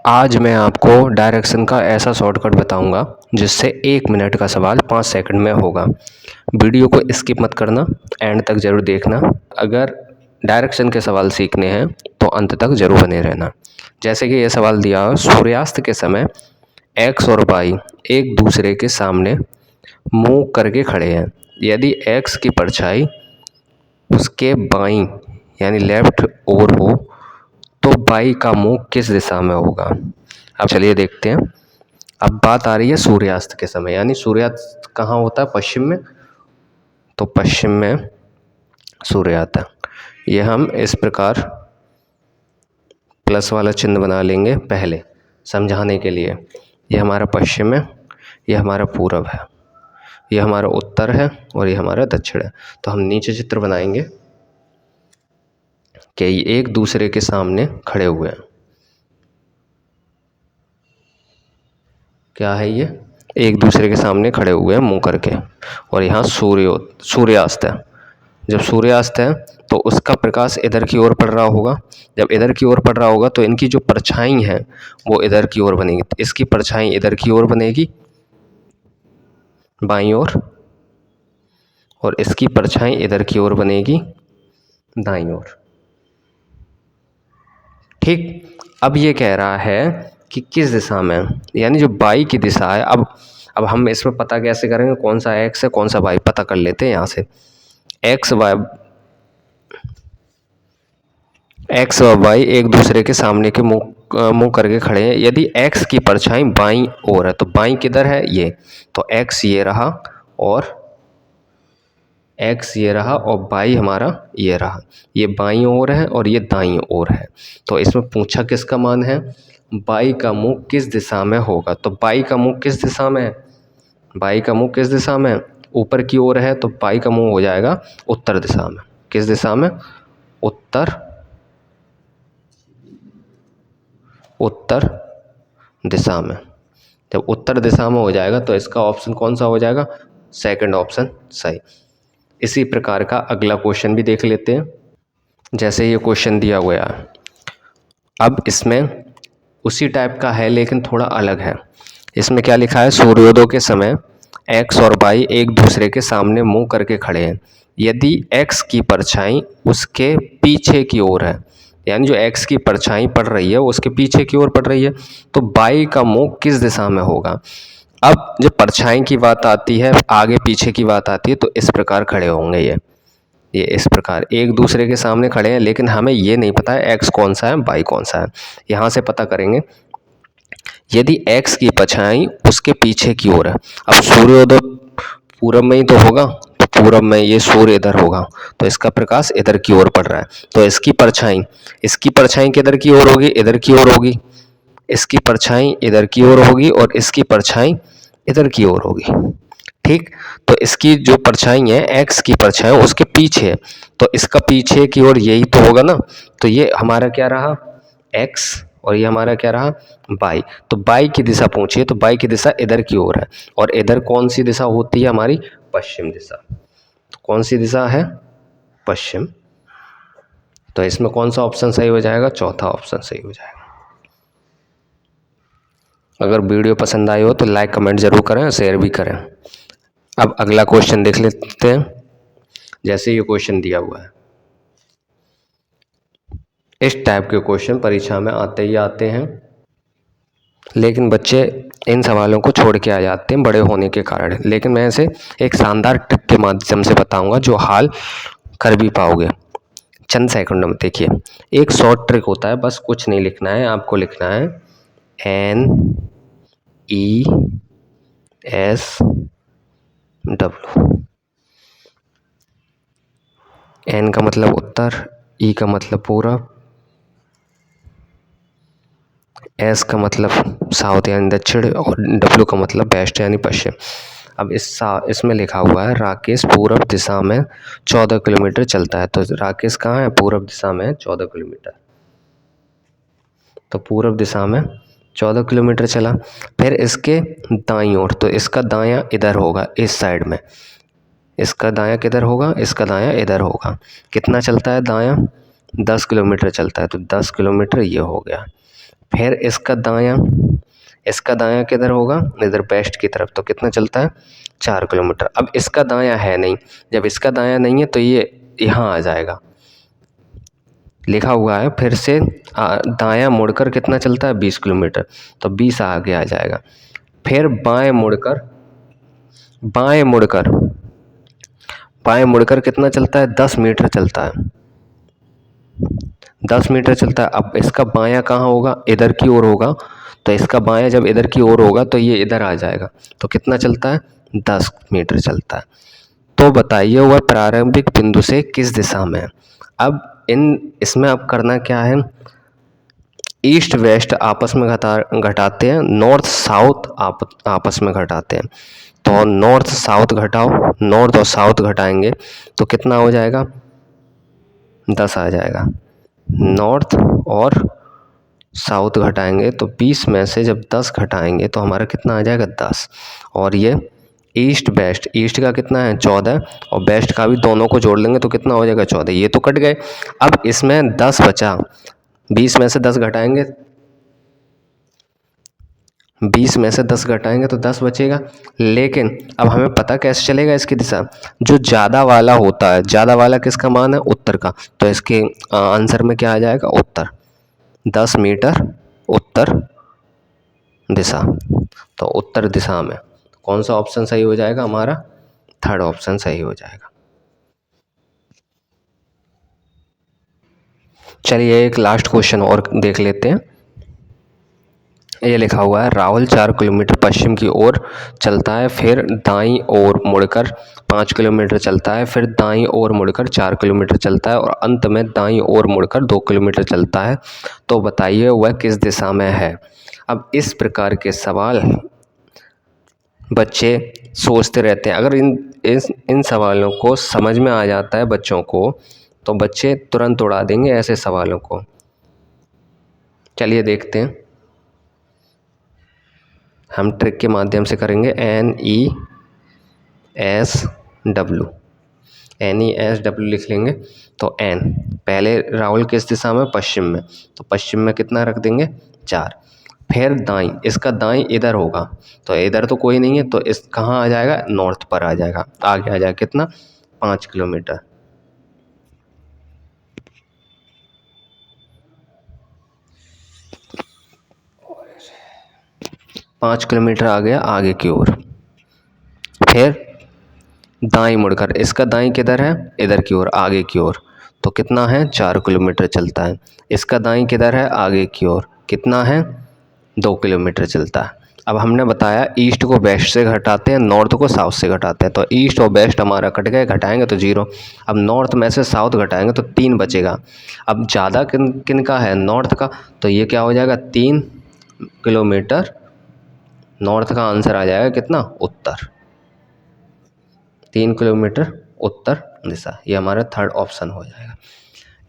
आज मैं आपको डायरेक्शन का ऐसा शॉर्टकट बताऊंगा जिससे 1 मिनट का सवाल 5 सेकंड में होगा। वीडियो को स्किप मत करना, एंड तक ज़रूर देखना। अगर डायरेक्शन के सवाल सीखने हैं तो अंत तक ज़रूर बने रहना। जैसे कि ये सवाल दिया है, सूर्यास्त के समय एक्स और वाई एक दूसरे के सामने मुंह करके खड़े हैं। यदि एक्स की परछाई उसके बाईं यानी लेफ्ट ओर हो तो बाई का मुंह किस दिशा में होगा। अब चलिए देखते हैं। अब बात आ रही है सूर्यास्त के समय, यानी सूर्यास्त कहाँ होता है? पश्चिम में। तो पश्चिम में सूर्य आता है। ये हम इस प्रकार प्लस वाला चिन्ह बना लेंगे पहले समझाने के लिए। ये हमारा पश्चिम है, ये हमारा पूरब है, ये हमारा उत्तर है और ये हमारा दक्षिण है। तो हम नीचे चित्र बनाएंगे कि एक दूसरे के सामने खड़े हुए हैं। क्या है ये? एक दूसरे के सामने खड़े हुए हैं मुंह करके, और यहाँ सूर्यास्त है। जब सूर्यास्त है तो उसका प्रकाश इधर की ओर पड़ रहा होगा। जब इधर की ओर पड़ रहा होगा तो इनकी जो परछाई है वो इधर की ओर बनेगी। तो इसकी परछाई इधर की ओर बनेगी बाईं ओर, और इसकी परछाई इधर की ओर बनेगी दाईं ओर। ठीक। अब ये कह रहा है कि किस दिशा में, यानी जो बाई की दिशा है। अब हम इसमें पता कैसे करेंगे कौन सा एक्स है कौन सा वाई? पता कर लेते हैं यहाँ से। एक्स और वाई एक दूसरे के सामने के मुंह करके खड़े हैं। यदि एक्स की परछाई बाईं ओर है तो बाईं किधर है? ये। तो एक्स ये रहा और एक्स ये रहा और बाई हमारा ये रहा। ये बाईं ओर है और ये दाईं ओर है। तो इसमें पूछा किसका मान है? बाई का मुंह किस दिशा में होगा। तो बाई का मुंह किस दिशा में है? बाई का मुंह किस दिशा में है? ऊपर की ओर है, तो बाई का मुंह हो जाएगा उत्तर दिशा में। किस दिशा में? उत्तर दिशा में। जब उत्तर दिशा में हो जाएगा तो इसका ऑप्शन कौन सा हो जाएगा? सेकंड ऑप्शन सही। इसी प्रकार का अगला क्वेश्चन भी देख लेते हैं। जैसे ये क्वेश्चन दिया हुआ है, अब इसमें उसी टाइप का है लेकिन थोड़ा अलग है। इसमें क्या लिखा है? सूर्योदय के समय एक्स और वाई एक दूसरे के सामने मुंह करके खड़े हैं। यदि एक्स की परछाई उसके पीछे की ओर है, यानी जो एक्स की परछाई पड़ रही है उसके पीछे की ओर पड़ रही है, तो वाई का मुंह किस दिशा में होगा। अब जब परछाई की बात आती है, आगे पीछे की बात आती है, तो इस प्रकार खड़े होंगे ये इस प्रकार एक दूसरे के सामने खड़े हैं। लेकिन हमें ये नहीं पता है एक्स कौन सा है वाई कौन सा है। यहाँ से पता करेंगे। यदि एक्स की परछाई उसके पीछे की ओर है, अब सूर्योदय पूरब में ही तो होगा, तो पूरब में ये सूर्य इधर होगा, तो इसका प्रकाश इधर की ओर पड़ रहा है। तो इसकी परछाई किधर की ओर होगी? इधर की ओर होगी। इसकी परछाई इधर की ओर होगी और इसकी परछाई इधर की ओर होगी। ठीक। तो इसकी जो परछाई है, एक्स की परछाई उसके पीछे है, तो इसका पीछे की ओर यही तो होगा ना। तो ये हमारा क्या रहा? एक्स, और ये हमारा क्या रहा? बाई। तो बाई की दिशा पूछिए, तो बाई की दिशा इधर की ओर है, और इधर कौन सी दिशा होती है हमारी? पश्चिम दिशा। तो कौन सी दिशा है? पश्चिम। तो इसमें कौन सा ऑप्शन सही हो जाएगा? चौथा ऑप्शन सही हो जाएगा। अगर वीडियो पसंद आई हो तो लाइक कमेंट जरूर करें, शेयर भी करें। अब अगला क्वेश्चन देख लेते हैं। जैसे ये क्वेश्चन दिया हुआ है, इस टाइप के क्वेश्चन परीक्षा में आते ही आते हैं, लेकिन बच्चे इन सवालों को छोड़ के आ जाते हैं बड़े होने के कारण। लेकिन मैं इसे एक शानदार ट्रिक के माध्यम से बताऊंगा जो हाल कर भी पाओगे चंद सेकंडों में। देखिए, एक शॉर्ट ट्रिक होता है, बस कुछ नहीं लिखना है आपको। लिखना है NESW। N का मतलब उत्तर, E का मतलब पूरब, S का मतलब साउथ यानी दक्षिण, और W का मतलब वेस्ट यानी पश्चिम। अब इसमें लिखा हुआ है राकेश पूरब दिशा में 14 किलोमीटर चलता है। तो राकेश कहाँ है? पूरब दिशा में 14 किलोमीटर। तो पूरब दिशा में 14 किलोमीटर चला। फिर इसके दाईं ओर, तो इसका दायां इधर होगा, इस साइड में। इसका दायां किधर होगा? इसका दायां इधर होगा। कितना चलता है दायां? 10 किलोमीटर चलता है। तो 10 किलोमीटर ये हो गया। फिर इसका दायां किधर होगा, इधर वेस्ट की तरफ, तो कितना चलता है 4 किलोमीटर। अब इसका दायां है नहीं, जब इसका दायां नहीं है तो ये यहाँ आ जाएगा, लिखा हुआ है फिर से दायां मुड़कर कितना चलता है 20 किलोमीटर, तो 20 आगे आ जाएगा। फिर बाएं मुड़कर कितना चलता है 10 मीटर चलता है, 10 मीटर चलता है। अब इसका बायां कहाँ होगा, इधर की ओर होगा, तो इसका बायां जब इधर की ओर होगा तो ये इधर आ जाएगा, तो कितना चलता है 10 मीटर चलता है। तो बताइए वह प्रारंभिक बिंदु से किस दिशा में है। अब इसमें अब करना क्या है, ईस्ट वेस्ट आपस में घटाते हैं, नॉर्थ साउथ आपस में घटाते हैं। तो नॉर्थ साउथ घटाओ, नॉर्थ और साउथ घटाएंगे तो कितना हो जाएगा 10 आ जाएगा। नॉर्थ और साउथ घटाएंगे तो 20 में से जब 10 घटाएंगे तो हमारा कितना आ जाएगा 10। और ये ईस्ट वेस्ट, ईस्ट का कितना है 14 और वेस्ट का भी, दोनों को जोड़ लेंगे तो कितना हो जाएगा 14। ये तो कट गए। अब इसमें 10 बचा, 20 में से 10 घटाएंगे, 20 में से 10 घटाएंगे तो 10 बचेगा। लेकिन अब हमें पता कैसे चलेगा इसकी दिशा, जो ज़्यादा वाला होता है, ज़्यादा वाला किसका मान है उत्तर का, तो इसके आंसर में क्या आ जाएगा उत्तर, 10 मीटर उत्तर दिशा। तो उत्तर दिशा में कौन सा ऑप्शन सही हो जाएगा हमारा, थर्ड ऑप्शन सही हो जाएगा। चलिए एक लास्ट क्वेश्चन और देख लेते हैं। ये लिखा हुआ है राहुल 4 किलोमीटर पश्चिम की ओर चलता है, फिर दाईं ओर मुड़कर 5 किलोमीटर चलता है, फिर दाईं ओर मुड़कर 4 किलोमीटर चलता है और अंत में दाईं ओर मुड़कर 2 किलोमीटर चलता है। तो बताइए वह किस दिशा में है। अब इस प्रकार के सवाल बच्चे सोचते रहते हैं। अगर इन सवालों को समझ में आ जाता है बच्चों को तो बच्चे तुरंत उड़ा देंगे ऐसे सवालों को। चलिए देखते हैं, हम ट्रिक के माध्यम से करेंगे। NESW लिख लेंगे। तो N पहले राहुल किस दिशा में, पश्चिम में, तो पश्चिम में कितना रख देंगे 4। फिर दाईं, इसका दाईं इधर होगा, तो इधर तो कोई नहीं है, तो इस कहाँ आ जाएगा नॉर्थ पर आ जाएगा, आगे आ जाएगा कितना 5 किलोमीटर। 5 किलोमीटर आ गया आगे की ओर। फिर दाईं मुड़कर, इसका दाईं किधर है इधर की ओर, आगे की ओर, तो कितना है 4 किलोमीटर चलता है। इसका दाईं किधर है आगे की ओर, कितना है 2 किलोमीटर चलता है। अब हमने बताया ईस्ट को वेस्ट से घटाते हैं, नॉर्थ को साउथ से घटाते हैं, तो ईस्ट और वेस्ट हमारा कट गए, घटाएंगे तो 0। अब नॉर्थ में से साउथ घटाएंगे तो 3 बचेगा। अब ज़्यादा किन का है नॉर्थ का, तो ये क्या हो जाएगा 3 किलोमीटर, नॉर्थ का आंसर आ जाएगा कितना उत्तर, 3 किलोमीटर उत्तर दिशा। ये हमारा थर्ड ऑप्शन हो जाएगा।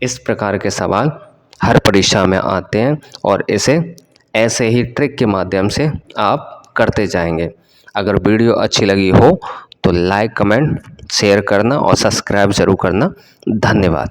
इस प्रकार के सवाल हर परीक्षा में आते हैं और इसे ऐसे ही ट्रिक के माध्यम से आप करते जाएंगे। अगर वीडियो अच्छी लगी हो तो लाइक, कमेंट, शेयर करना और सब्सक्राइब ज़रूर करना। धन्यवाद।